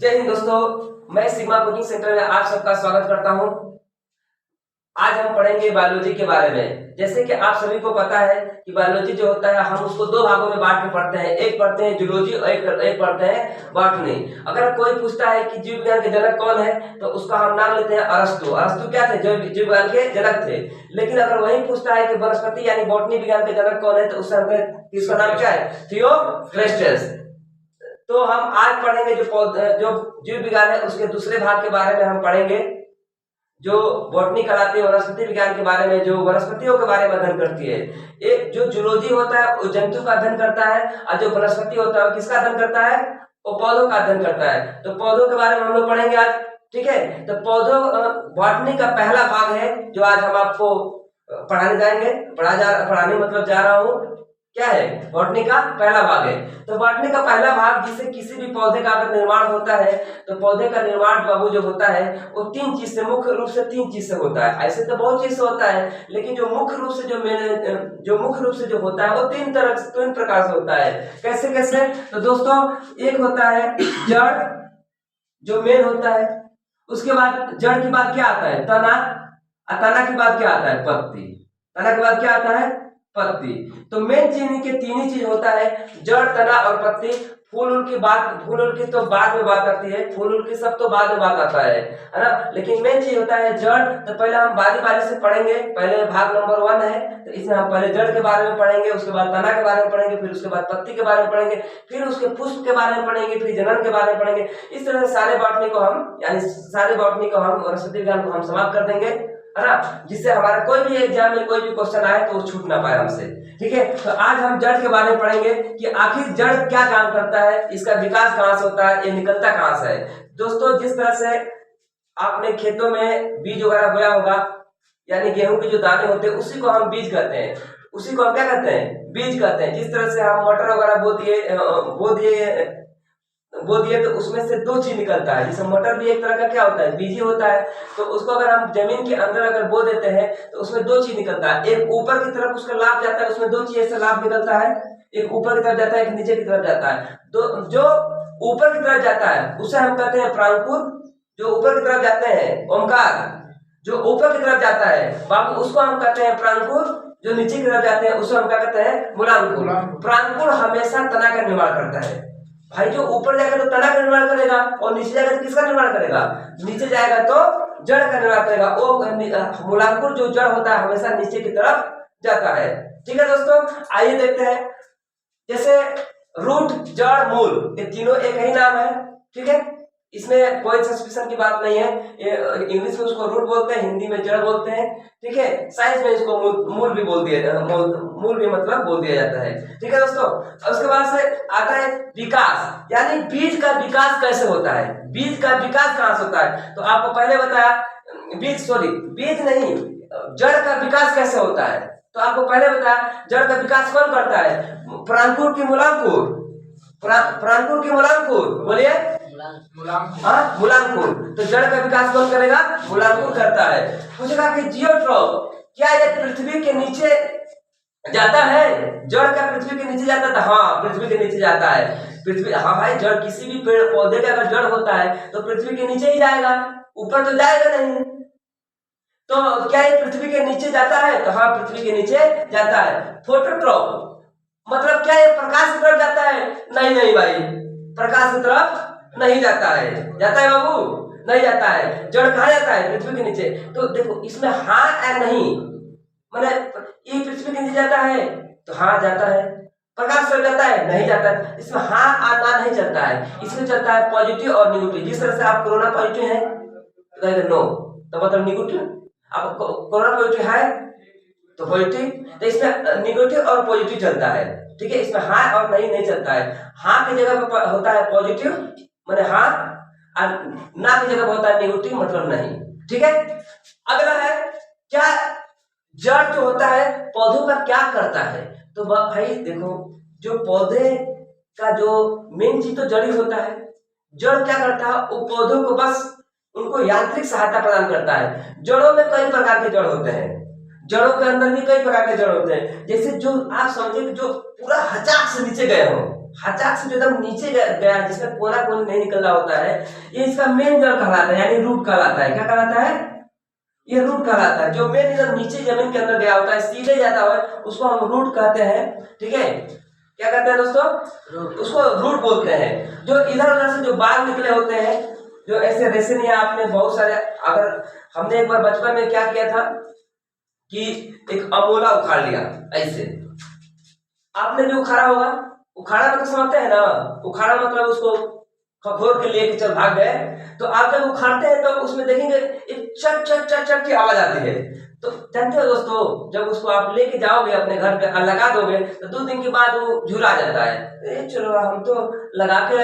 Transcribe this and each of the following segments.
जय हिंद दोस्तों, मैं सिग्मा कोचिंग सेंटर में आप सबका स्वागत करता हूं। आज हम पढ़ेंगे बायोलॉजी के बारे में। जैसे कि आप सभी को पता है कि बायोलॉजी जो होता है हम उसको दो भागों में बांट के पढ़ते हैं। एक पढ़ते हैं जूलॉजी और एक पढ़ते हैं बॉटनी। अगर कोई पूछता है कि जीव विज्ञान के जनक कौन है तो उसका हम नाम लेते हैं अरस्तु। अरस्तु क्या थे? जो जीव विज्ञान के जनक थे। लेकिन अगर वही पूछता है कि वनस्पति यानी बॉटनी विज्ञान के जनक कौन है तो उसका नाम क्या है? थियोफ्रेस्टस। तो हम आज पढ़ेंगे जो जीव विज्ञान है उसके दूसरे भाग के बारे में हम पढ़ेंगे। जो बॉटनी कहलाती है वनस्पति विज्ञान के बारे में, जो वनस्पतियों के बारे में अध्ययन करती है। एक जो जूलॉजी होता है वो जंतु का अध्ययन करता है और जो वनस्पति होता है वो किसका अध्ययन करता है? वो पौधों का अध्ययन करता है। तो पौधों के बारे में हम लोग पढ़ेंगे आज, ठीक है। तो पौधों बॉटनी का पहला भाग है जो आज हम आपको पढ़ाने जाएंगे। पढ़ाने मतलब जा रहा हूँ। क्या है? बॉटनी का पहला भाग है। तो बॉटनी का पहला भाग जिससे किसी भी पौधे का अगर निर्माण होता है तो पौधे का निर्माण बाबू जो होता है वो तीन चीज से, मुख्य रूप से तीन चीज से होता है। ऐसे तो बहुत चीज से होता है लेकिन जो मुख्य रूप से जो होता है वो तीन प्रकार से होता है। कैसे कैसे? तो दोस्तों, एक होता है जड़ जो मेन होता है। उसके बाद जड़ के बाद क्या आता है? तना। तना के बाद क्या आता है? पत्ती। तना के बाद क्या आता है? पत्ती। तो मेन चीज के तीन ही चीज होता है, जड़, तना और पत्ती। फूल उल की तो बाद में बात आती है। फूल उल की सब तो बाद में बात आता है ना। लेकिन मेन चीज होता है जड़। तो पहले हम बारी बारी से पढ़ेंगे। पहले भाग नंबर 1 है तो इसमें हम पहले जड़ के बारे में पढ़ेंगे, उसके बाद तना के बारे में पढ़ेंगे, फिर उसके बाद पत्ती के बारे में पढ़ेंगे, फिर उसके पुष्प के बारे में पढ़ेंगे, फिर जनन के बारे में पढ़ेंगे। इस तरह से सारे बॉटनी को हम वनस्पति विज्ञान को हम समाप्त कर देंगे, है ना। जिससे हमारा कोई भी एग्जाम में कोई भी क्वेश्चन आए तो वो छूट ना पाए हमसे, ठीक है। तो आज हम जड़ के बारे में पढ़ेंगे कि आखिर जड़ क्या काम करता है, इसका विकास कहां से होता है, ये निकलता कहां से है। दोस्तों, जिस तरह से आपने खेतों में बीज वगैरह बोया होगा, यानी गेहूं के जो दाने होते हैं उसी को हम बीज कहते हैं। उसी को हम क्या कहते हैं? बीज कहते हैं। जिस तरह से हम मटर वगैरह बो दिए तो उसमें से दो चीज निकलता है। जैसे मटर भी एक तरह का क्या होता है? बीज ही होता है। तो उसको अगर हम जमीन के अंदर अगर बो देते हैं तो उसमें दो चीज निकलता है। एक ऊपर की तरफ उसका लाभ जाता है, उसमें दो चीज ऐसा लाभ निकलता है। एक ऊपर की तरफ जाता है, एक नीचे की तरफ जाता है। तो जो ऊपर की तरफ जाता है उसे हम कहते हैं प्रांकुर। जो ऊपर की तरफ जाते हैं ओमकार, जो ऊपर की तरफ जाता है बाबू उसको हम कहते हैं प्रांकुर। जो नीचे की तरफ जाते हैं उसे हम क्या कहते हैं? मूलांकुर। प्रांकुर हमेशा तना का निर्माण करता है भाई। जो ऊपर जाएगा तो तना का निर्माण करेगा और नीचे जाएगा तो किसका निर्माण करेगा? नीचे जाएगा तो जड़ का निर्माण करेगा। वो मूलांकुर जो जड़ होता है हमेशा नीचे की तरफ जाता है, ठीक है दोस्तों। आइए देखते हैं। जैसे रूट, जड़, मूल, ये तीनों एक ही नाम है, ठीक है। इसमें कोई सस्पेंशन की बात नहीं है। इंग्लिश में उसको रूट बोलते हैं, हिंदी में जड़ बोलते हैं, ठीक है। साइंस में इसको मूल भी बोल दिया, मूल भी मतलब बोल दिया जाता है, ठीक है दोस्तों। उसके बाद से आता है विकास, यानी बीज का विकास कैसे होता है। बीज का विकास कहां से होता है? तो आपको पहले बताया बीज नहीं, जड़ का विकास कैसे होता है। तो आपको पहले बताया जड़ का विकास कौन करता है? प्रांकुर की मूलांकुर। प्रांकुर की मूलांकुर, बोलिए। मूलांकुर। तो जड़ का विकास कौन करेगा? मूलांकुर करता है। पूछेगा कि जियोट्रॉप, क्या ये पृथ्वी के नीचे जाता है? जड़ का पृथ्वी के नीचे जाता है? हाँ, पृथ्वी के नीचे जाता है। पृथ्वी, हाँ भाई, जड़ किसी भी पेड़ पौधे का अगर जड़ होता है तो पृथ्वी के नीचे ही जाएगा, ऊपर तो जाएगा नहीं। तो क्या ये पृथ्वी के नीचे जाता है? तो हाँ, पृथ्वी के नीचे जाता है। फोटोट्रॉप मतलब क्या ये प्रकाश की तरफ जाता है? नहीं भाई, प्रकाश की तरफ नहीं जाता है। जाता है बाबू? नहीं जाता है। जड़ कहाँ जाता है? पृथ्वी के नीचे। तो देखो इसमें हाँ या नहीं, माने ये पृथ्वी के नीचे जाता है तो हाँ जाता है। प्रकाश तरफ जाता है? नहीं जाता है। इसमें हाँ आना नहीं चलता है। इसमें चलता है पॉजिटिव और निगेटिव। जिस तरह से आप कोरोना पॉजिटिव है तो नो, तो मतलब निगेटिव। आप कोरोना पॉजिटिव है तो पॉजिटिव। तो इसमें निगेटिव और पॉजिटिव चलता है, ठीक है। इसमें हाँ और नहीं चलता है। हाँ की जगह पर होता है पॉजिटिव माने हाँ, और ना की जगह पर होता है निगेटिव मतलब नहीं, ठीक है। अगला है क्या जड़ जो होता है पौधों का क्या करता है। तो भाई देखो, जो पौधे का जो मेन चीज तो जड़ ही होता है। जड़ क्या करता है? वो पौधों को बस उनको यांत्रिक सहायता प्रदान करता है। जड़ों में कई प्रकार के जड़ होते हैं, जड़ों के अंदर भी कई प्रकार के जड़ होते हैं। जैसे जो आप समझे कि जो पूरा हचाक से नीचे गए हो, हचाक से जो एकदम नीचे गया जिसमें कोना कोना नहीं निकल रहा होता है, ये इसका मेन जड़ कहलाता है, यानी रूट कहलाता है। क्या कहलाता है? ये रूट कहलाता है। जो मेन एकदम नीचे जमीन के अंदर गया होता है, सीधे जाता है, उसको हम रूट कहते हैं। ठीक है, क्या कहते हैं दोस्तों? उसको रूट बोलते हैं। जो इधर उधर से जो बाल निकले होते हैं, जो ऐसे रेशे, आपने बहुत सारे, अगर हमने एक बार बचपन में क्या किया था कि एक अमोला उखाड़ लिया ऐसे, आपने भी उखाड़ा होगा। उखाड़ा मतलब समझते हैं ना? उखाड़ा मतलब उसको खखोर के लेके चल भाग गए। तो आप जब उखाड़ते हैं तो उसमें देखेंगे एक चट चट चट चट की आवाज आती है। तो जानते हो दोस्तों, जब उसको आप लेके जाओगे अपने घर पे और लगा दोगे तो 2 दिन के बाद वो झुरा जाता है। चलो हम तो लगा के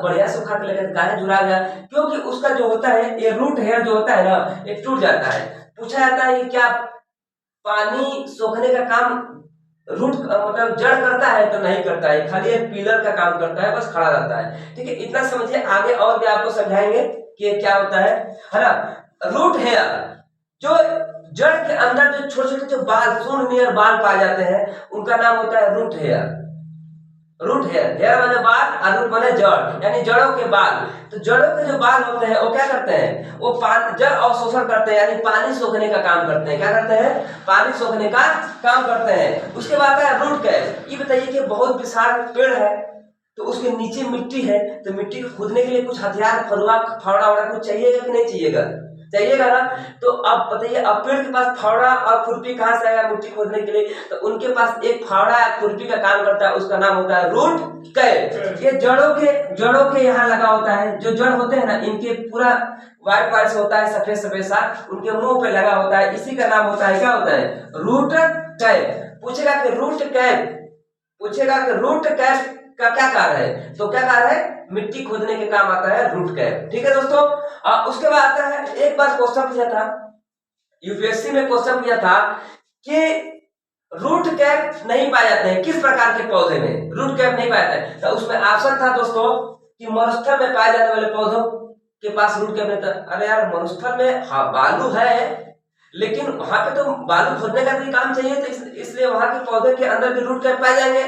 बढ़िया से उखा के लगे, गाय झुरा गया, क्योंकि उसका जो होता है ये रूट हेयर जो होता है ना, ये टूट जाता है। पूछा जाता है कि क्या पानी सोखने का काम रूट मतलब जड़ करता है? तो नहीं करता है, खाली एक पिलर का काम करता है, बस खड़ा रहता है। ठीक है, इतना समझिए। आगे और भी आपको समझाएंगे कि क्या होता है ना। रूट हेयर, जो जड़ के अंदर जो छोटे छोटे जो बाल, सूंड नियर बाल पाए जाते हैं, उनका नाम होता है root hair. Root hair, hair माने बाल और रूट माने जड़, यानी जड़ों के बाल। तो जड़ों के जो बाल होते हैं वो क्या करते हैं? वो जड़ अवशोषण करते हैं, यानी पानी सोखने का काम करते हैं। क्या करते हैं? पानी सोखने का काम करते हैं। उसके बाद है रूट कैप। ये बताइए कि बहुत विशाल पेड़ है, तो उसके नीचे मिट्टी है, तो मिट्टी को खोदने के लिए कुछ हथियार, फरुआ, फावड़ा वाड़ा कुछ चाहिएगा कि नहीं चाहिएगा? चाहिएगा ना। तो अब बताइए, अब पेड़ के पास फावड़ा और खुरपी कहां से आएगा मिट्टी खोदने के लिए? तो उनके पास एक फावड़ा या खुरपी का काम करता है, उसका नाम होता है रूट कैप। ये जड़ों के यहाँ लगा होता है। जो जड़ होते हैं ना, इनके पूरा व्हाइट व्हाइट से होता है, सफेद सफेद सा, उनके मुंह पे लगा होता है, इसी का नाम होता है, क्या होता है? Root cap. पूछेगा कि रूट कैप, पूछेगा कि रूट कैप का क्या कार्य है? तो क्या कार्य है? मिट्टी खोदने के काम आता है रूट कैप। ठीक है दोस्तों। उसके बाद आता है, एक बार क्वेश्चन पूछा था यूपीएससी में, क्वेश्चन पूछा था कि रूट कैप नहीं पाए जाते हैं किस प्रकार के पौधे में? रूट कैप नहीं पाए जाते हैं। तो उसमें ऑप्शन था दोस्तों कि मरुस्थल में पाए जाने वाले पौधों के पास रूट कैप नहीं था। अरे यार, मरुस्थल में हाँ बालू है, लेकिन वहां पे तो बालू खोदने का भी काम चाहिए, तो इसलिए वहां के पौधे के अंदर भी रूट कैप पाए जाएंगे,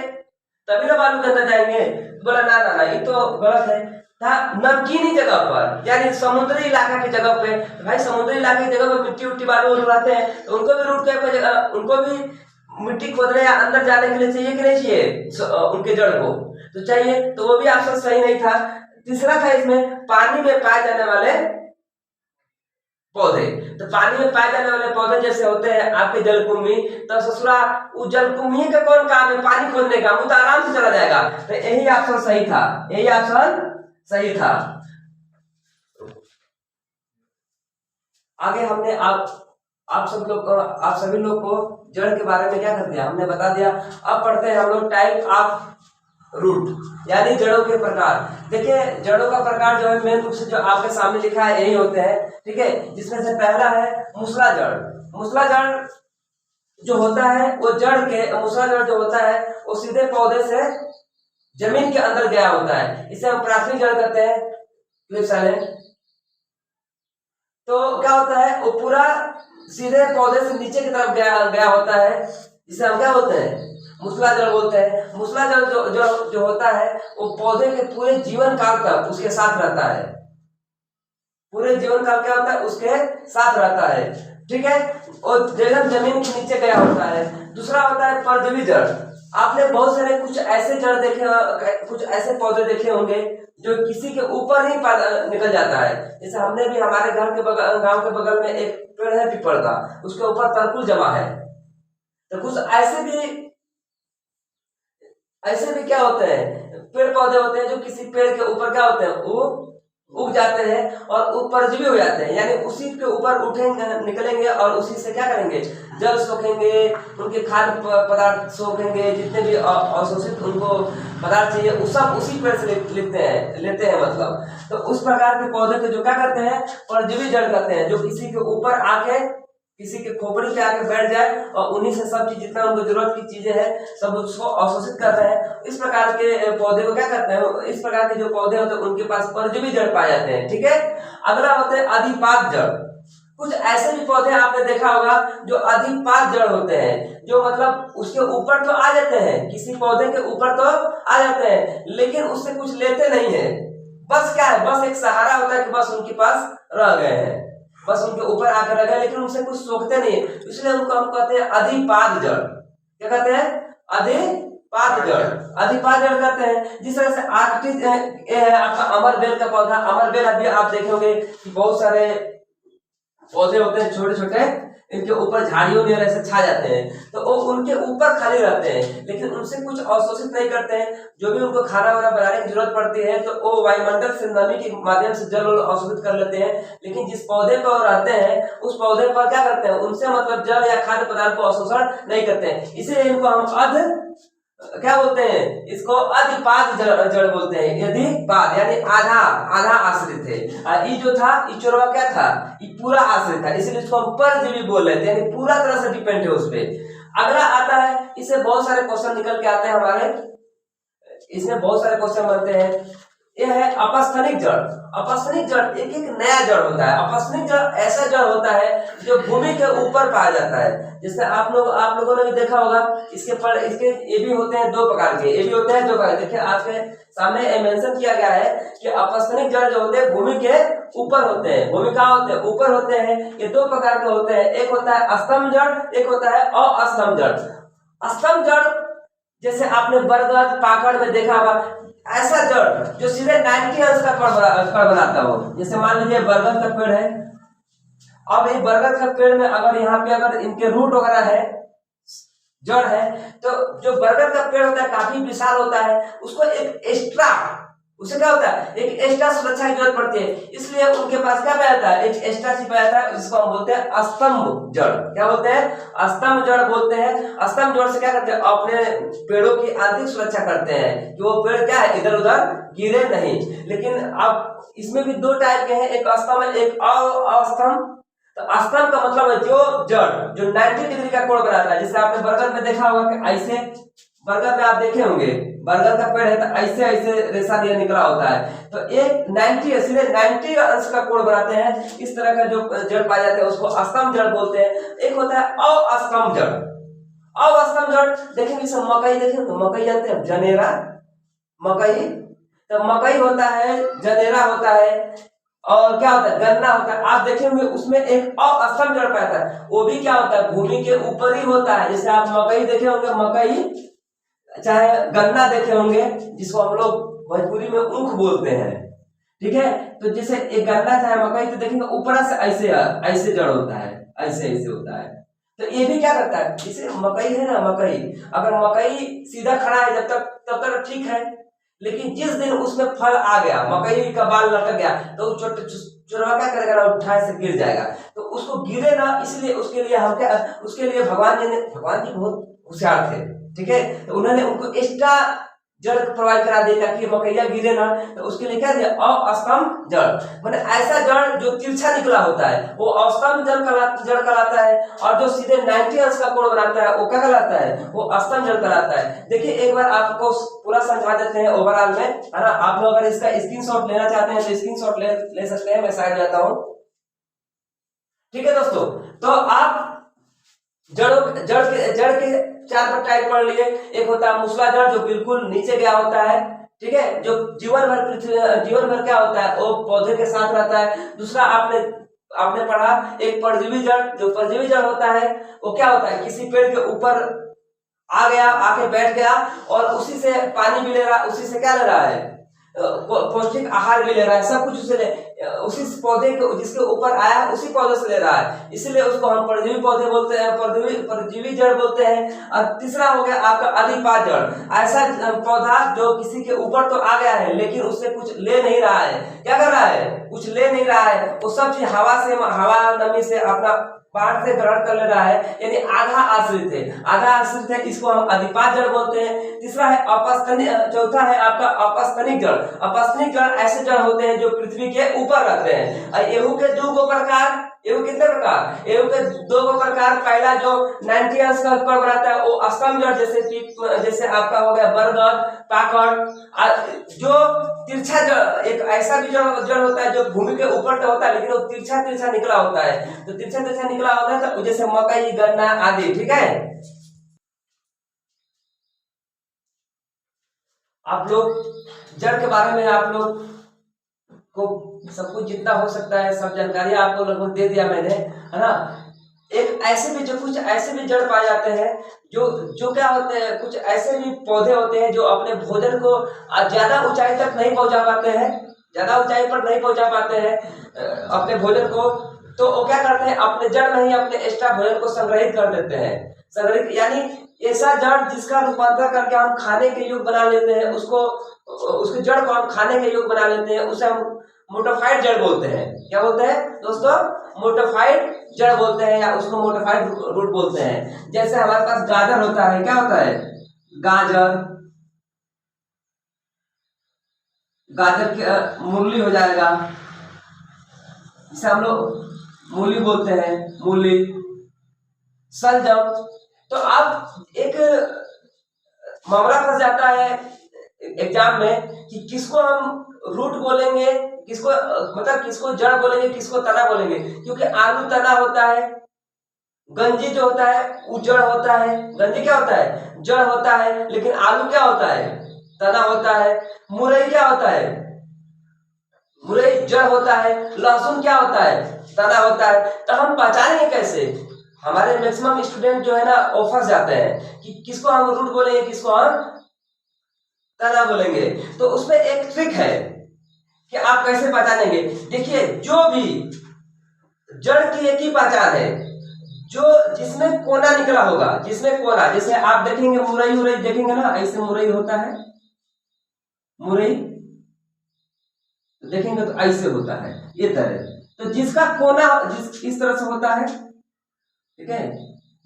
तभी ना बालू के अंदर जाएंगे। बोला ना ना ना, ये तो गलत है। था नमकीनी जगह पर, यानी समुद्री इलाका की जगह पे। भाई समुद्री इलाके की जगह पर मिट्टी उट्टी बालू रहते हैं, तो उनको भी रूट कैप पे जगह, उनको भी मिट्टी खोदने या अंदर जाने के लिए चाहिए कि नहीं चाहिए? उनके जड़ को तो चाहिए, तो वो भी ऑप्शन सही नहीं था। तीसरा था इसमें पानी में पाए जाने वाले पौधे। तो पानी में पाए जाने वाले पौधे जैसे होते हैं आपके जलकुंभी, तो ससुरा वो जलकुंभी का कौन काम है? पानी खोदने का, वो तो आराम से चला जाएगा। तो यही ऑप्शन सही था, यही ऑप्शन सही था। आगे हमने आप सभी लोग को जड़ के बारे में क्या कर दिया? हमने बता दिया। अब पढ़ते हैं हम लोग टाइप ऑफ रूट, यानी जड़ों के प्रकार। देखिए, जड़ों का प्रकार जो है मेन रूप से जो आपके सामने लिखा है यही होते हैं। ठीक है, जिसमें से पहला है मूसला जड़। मूसला जड़ जो होता है वो मूसला जड़ जो होता है वो सीधे पौधे से जमीन के अंदर गया होता है, इसे हम प्राथमिक जड़ कहते हैं। तो क्या होता है, वो पूरा सीधे पौधे से नीचे की तरफ गया होता है, जिसे हम क्या बोलते हैं? मूसला जड़ बोलते हैं। मूसला जड़ जो होता है वो पौधे के पूरे जीवन काल तक उसके साथ रहता है। पूरे जीवन काल क्या होता है? उसके साथ रहता है। ठीक है, और जमीन के नीचे गया होता है। दूसरा होता है परजीवी जड़। आपने बहुत सारे कुछ ऐसे जड़ देखे, कुछ ऐसे पौधे देखे होंगे जो किसी के ऊपर ही निकल जाता है। जैसे हमने भी हमारे घर के बगल, गांव के बगल में एक पेड़ है पीपल का, उसके ऊपर तरकुल जमा है। तो कुछ ऐसे भी क्या होते हैं, पेड़ पौधे होते हैं जो किसी पेड़ के ऊपर क्या होते हैं, वो उग जाते हैं और वो परजीवी हो जाते हैं, यानी उसी के ऊपर उठेंगे, निकलेंगे और उसी से क्या करेंगे? जल सोखेंगे, उनके खाद्य पदार्थ सोखेंगे, जितने भी अवशोषित उनको पदार्थ चाहिए वो सब उसी पेड़ से लेते हैं मतलब। तो उस प्रकार के पौधे को जो क्या करते हैं? परजीवी जड़ कहते हैं, जो किसी के ऊपर आके, किसी के खोपड़ी पे आके बैठ जाए और उन्हीं से सब चीज, जितना उनको जरूरत की चीजें हैं सब उसको अवशोषित कर रहे हैं। इस प्रकार के पौधे को क्या करते हैं? इस प्रकार के जो पौधे होते हैं उनके पास परजीवी जड़ पाए जाते हैं। ठीक है, अगला होता है अधिपाद जड़। कुछ ऐसे भी पौधे आपने देखा होगा जो अधिपाद जड़ होते हैं, जो मतलब उसके ऊपर तो आ जाते हैं, किसी पौधे के ऊपर तो आ जाते हैं, लेकिन उससे कुछ लेते नहीं है। बस क्या है, बस एक सहारा होता है कि बस उनके पास रह गए हैं, बस उनके ऊपर आकर रह गए, लेकिन उनसे कुछ सोखते नहीं है। इसलिए उनको हम कहते हैं अधिपाद जड़। क्या कहते हैं? अधिपाद जड़। अधिपाद जड़ कहते हैं। जिस तरह से आर्कटिक आपका अमरबेल का पौधा, अमरबेल अभी आप देखेंगे कि बहुत सारे पौधे होते हैं छोटे छोटे, इनके ऊपर झाड़ियों में ऐसे छा जाते हैं, तो वो उनके ऊपर खाली रहते हैं, लेकिन उनसे कुछ अवशोषित नहीं करते हैं। जो भी उनको खाना वाना बनाने की जरूरत पड़ती है तो वो वायुमंडल से नमी के माध्यम से जल अवशोषित कर लेते हैं। लेकिन जिस पौधे पर रहते हैं उस पौधे पर क्या करते हैं, उनसे मतलब जल या खाद्य पदार्थ को अवशोषण नहीं करते हैं। इसीलिए इनको हम क्या बोलते हैं, इसको अधिपाद जड़ बोलते हैं। अधिपाद यानी आधा आधा आश्रित है। ये जो था, ये चोरवा क्या था, ये पूरा आश्रित था, इसलिए इसको हम परजीवी बोल रहे थे, यानी पूरा तरह से डिपेंड है उस पे। अगला आता है, इससे बहुत सारे क्वेश्चन निकल के आते हैं हमारे, इसमें बहुत सारे क्वेश्चन बनते हैं। यह है अपस्थनिक जड़। अपस्थनिक जड़ एक एक नया जड़ होता है। अपस्थनिक जड़ ऐसा जड़ होता है जो भूमि के ऊपर पाया जाता है। जैसे आप लोगों ने भी देखा होगा, इसके ये भी होते हैं दो प्रकार के, ये भी होते हैं दो प्रकार के। देखिए आपके सामने मेंशन किया गया है कि अपस्थनिक जड़ जो होते हैं भूमि के ऊपर होते हैं। भूमि कहाँ होते हैं? ऊपर होते हैं। ये दो प्रकार के होते हैं, एक होता है स्तंभ जड़, एक होता है अस्तंभ जड़। स्तंभ जड़ जैसे आपने बरगद पाकड़ में देखा होगा, ऐसा जड़ जो सीधे 90 अंश का कण बनाता हो। जैसे मान लीजिए बरगद का पेड़ है, अब ये बरगद का पेड़ में अगर यहाँ पे अगर इनके रूट वगैरह है, जड़ है, तो जो बरगद का पेड़ होता है काफी विशाल होता है, उसको एक एक्स्ट्रा, उसे क्या होता है, एक एक्स्ट्रा सुरक्षा की जरूरत पड़ती है। इसलिए उनके पास क्या पाया जाता है, एक एक्स्ट्रा चीज पाया जाता है, जिसको हम बोलते हैं स्तंभ जड़। क्या बोलते हैं? स्तंभ जड़ बोलते हैं। स्तंभ जड़ से क्या करते हैं, अपने पेड़ों की आंतरिक सुरक्षा करते हैं कि वो पेड़ क्या है, इधर उधर गिरे नहीं। लेकिन अब इसमें भी दो टाइप के हैं, एक स्तंभ एक अस्तंभ। तो स्तंभ का मतलब है जो जड़ जो 90 डिग्री का कोण बनाता है। जैसे आपने बरगद में देखा होगा कि ऐसे, बरगद में आप देखे होंगे, बरगद का पेड़ है तो ऐसे ऐसे रेशा दिया निकला होता है, तो एक 90 सीधे 90 अंश का कोण बनाते हैं। इस तरह का जो जड़ पाए जाते हैं उसको स्तंभ जड़ बोलते हैं। एक होता है अस्तंभ जड़। अस्तंभ जड़ देखेंगे, इसे मकई देखेंगे तो मकई जानते हैं, जनेरा मकई, तो मकई होता है, जनेरा होता है, और क्या होता है, गन्ना होता है। आप देखेंगे उसमें एक अस्तंभ जड़ पाता है, वो भी क्या होता है, भूमि के ऊपर ही होता है। जैसे आप मकई देखे होंगे, मकई चाहे गन्ना देखे होंगे, जिसको हम लोग भोजपुरी में ऊख बोलते हैं, ठीक है। तो जैसे एक गन्ना चाहे मकई, तो देखेंगे ऊपर से ऐसे ऐसे जड़ होता है, ऐसे ऐसे होता है। तो ये भी क्या करता है, जैसे मकई है ना, मकई अगर मकई सीधा खड़ा है जब तक तब तक ठीक है, लेकिन जिस दिन उसमें फल आ गया, मकई का बाल लटक गया, तो चुरवा क्या करेगा ना, उठाए से गिर जाएगा। तो उसको गिरे ना, इसलिए उसके लिए हम क्या, उसके लिए भगवान जी बहुत होशियार थे, ठीक है। तो उन्होंने उनको एक्स्ट्रा जड़ प्रोवाइड करा दिया ताकि मकैया गिरे ना। तो उसके लिए क्या दिया, अस्तंभ जड़, माने ऐसा जड़ जो तिरछा निकला होता है वो अस्तंभ जड़ कहलाता है। और जो सीधे 90 अंश का कोण बनाता है वो क्या कहलाता है, वो स्तंभ जड़ कहलाता है। देखिए एक बार आपको पूरा समझा देते हैं ओवरऑल में, है ना। आप लोग अगर इसका स्क्रीनशॉट लेना चाहते हैं तो स्क्रीनशॉट ले सकते हैं, मैं साइड जाता हूं, ठीक है दोस्तों। तो आप जड़ के 4 टाइप पढ़ लिए। एक होता है मूसला जड़ जो बिल्कुल नीचे गया होता है, ठीक है, जो जीवन भर क्या होता है, वो पौधे के साथ रहता है। दूसरा आपने पढ़ा एक परजीवी जड़, जो परजीवी जड़ होता है वो क्या होता है, किसी पेड़ के ऊपर आ गया, आके बैठ गया और उसी से पानी भी ले रहा, उसी से क्या ले रहा है, पौष्टिक आहार भी ले रहा है, सब कुछ उसी पौधे के जिसके ऊपर आया उसी पौधे से ले रहा है, इसलिए उसको हम परजीवी पौधे बोलते हैं, परजीवी जड़ बोलते हैं। और तीसरा हो गया आपका अधिपाद जड़, ऐसा पौधा जो किसी के ऊपर तो आ गया है लेकिन उससे कुछ ले नहीं रहा है। क्या कर रहा है, कुछ ले नहीं रहा है, वो सब चीज हवा नमी से अपना बाहर से ग्रहण कर ले रहा है, यानी आधा आश्रित है, आधा आश्रित है, इसको हम अधिपाद जड़ बोलते हैं। तीसरा है अपस्थनिक, चौथा है आपका अपस्थनिक जड़। अपस्थनिक जड़ ऐसे जड़ होते हैं जो पृथ्वी के ऊपर रहते हैं। और एहू के दो प्रकार, एवं कितने प्रकार, एवं के दो प्रकार। पहला जो 90 अंश का कण बनाता है वो स्तंभ जड़, जैसे आपका हो गया बरगद, पाकड़। जो तिरछा जड़, एक ऐसा भी जड़ होता है जो भूमि के ऊपर का होता है लेकिन वो तिरछा तिरछा निकला होता है, तो तिरछा तिरछा निकला होता है तो जैसे मकई, गन्ना आदि। ठीक है, आप लोग जड़ के बारे में आप लोग को सब कुछ जितना हो सकता है सब जानकारी आपको लगभग दे दिया मैंने, है ना। एक ऐसे भी जो कुछ ऐसे भी जड़ पाए जाते हैं जो क्या होते हैं, कुछ ऐसे भी पौधे होते हैं जो अपने भोजन को ज्यादा ऊंचाई तक नहीं पहुंचा पाते हैं, ज्यादा ऊंचाई पर नहीं पहुंचा पाते हैं अपने भोजन को, तो वो क्या करते हैं अपने जड़ में ही अपने एक्स्ट्रा भोजन को संग्रहित कर देते हैं। संग्रहित यानी ऐसा जड़ जिसका रूपांतर करके हम खाने के योग्य बना लेते हैं, उसके जड़ को हम खाने के योग्य बना लेते हैं, उसे हम मोटोफाइड जड़ बोलते हैं। क्या बोलते हैं दोस्तों? मोटोफाइड जड़ बोलते हैं या उसको मोटोफाइड रूट बोलते हैं। जैसे हमारे पास गाजर होता है, क्या होता है? गाजर की मूली हो जाएगा, जिसे हम लोग मूली बोलते हैं, मूली, शलजम। तो अब एक मामला फंस जाता है एग्जाम में कि किसको हम रूट बोलेंगे, किसको मतलब किसको जड़ बोलेंगे, किसको तना बोलेंगे, क्योंकि आलू तना होता है, गंजी जो होता है वो जड़ होता है। गंजी क्या होता है? जड़ होता है। लेकिन आलू क्या होता है? तना होता है। मुरई क्या होता है? मुरई जड़ होता है। लहसुन क्या होता है? तना होता है। तो हम पहचानेंगे कैसे? हमारे मैक्सिमम स्टूडेंट जो है ना वो फंस जाते हैं कि किसको हम रूट बोलेंगे, किसको हम तना बोलेंगे। तो उसमें एक ट्रिक है कि आप कैसे पहचानेंगे। देखिए, जो भी जड़ की एक ही पहचान है, जो जिसमें कोना निकला होगा, जिसमें कोना, जैसे आप देखेंगे मुरई देखेंगे ना, ऐसे मुरई होता है, मुरई देखेंगे तो ऐसे होता है, ये तरह। तो जिसका कोना इस तरह से होता है, ठीक है,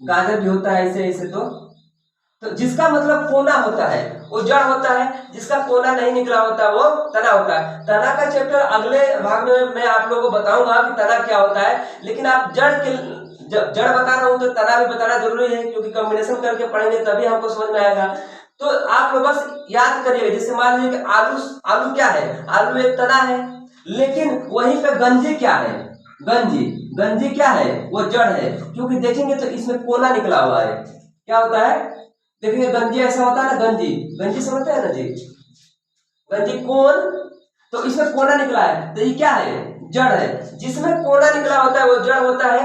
गाजर भी होता है ऐसे ऐसे। तो जिसका मतलब कोना होता है वो जड़ होता है, जिसका कोना नहीं निकला होता वो तना होता है। तना का चैप्टर अगले भाग में मैं आप लोगों को बताऊंगा कि तना क्या होता है, लेकिन आप जड़ बता रहा हूं तो तना भी बताना जरूरी है, क्योंकि कॉम्बिनेशन करके पढ़ेंगे तभी हमको समझ में आएगा। तो आप लोग बस याद करिएगा, जैसे मान लीजिए कि आलू क्या है? आलू एक तना है, लेकिन वहीं पे गंजी क्या है? गंजी क्या है? वो जड़ है, क्योंकि देखेंगे तो इसमें कोना निकला हुआ है। क्या होता है? देखिए गंजी ऐसा होता है ना, गंजी समझते हैं ना जी, गंजी कोन, तो इसमें कोना निकला है, तो ये क्या है? जड़ है। जिसमें कोना निकला होता है वो जड़ होता है,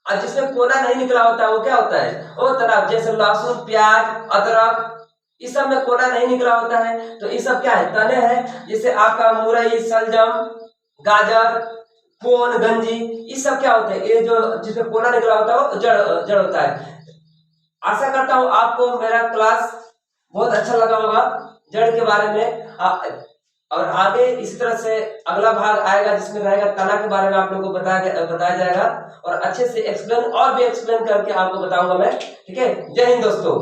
और जिसमें कोना नहीं निकला होता है वो क्या होता है? वो तना। जैसे लहसुन, प्याज, अदरक, इस सब में कोना नहीं निकला होता है, तो ये सब क्या है? तने हैं। जैसे आपका मुरई, शलजम, गाजर, कोन, गंजी, ये सब क्या होते हैं? ये जो जिसमें कोना निकला होता है वो जड़ होता है। आशा करता हूं आपको मेरा क्लास बहुत अच्छा लगा होगा जड़ के बारे में। और आगे इसी तरह से अगला भाग आएगा जिसमें रहेगा तना के बारे में आप लोगों को बताया जाएगा, और अच्छे से एक्सप्लेन और भी एक्सप्लेन करके आपको बताऊंगा मैं। ठीक है, जय हिंद दोस्तों।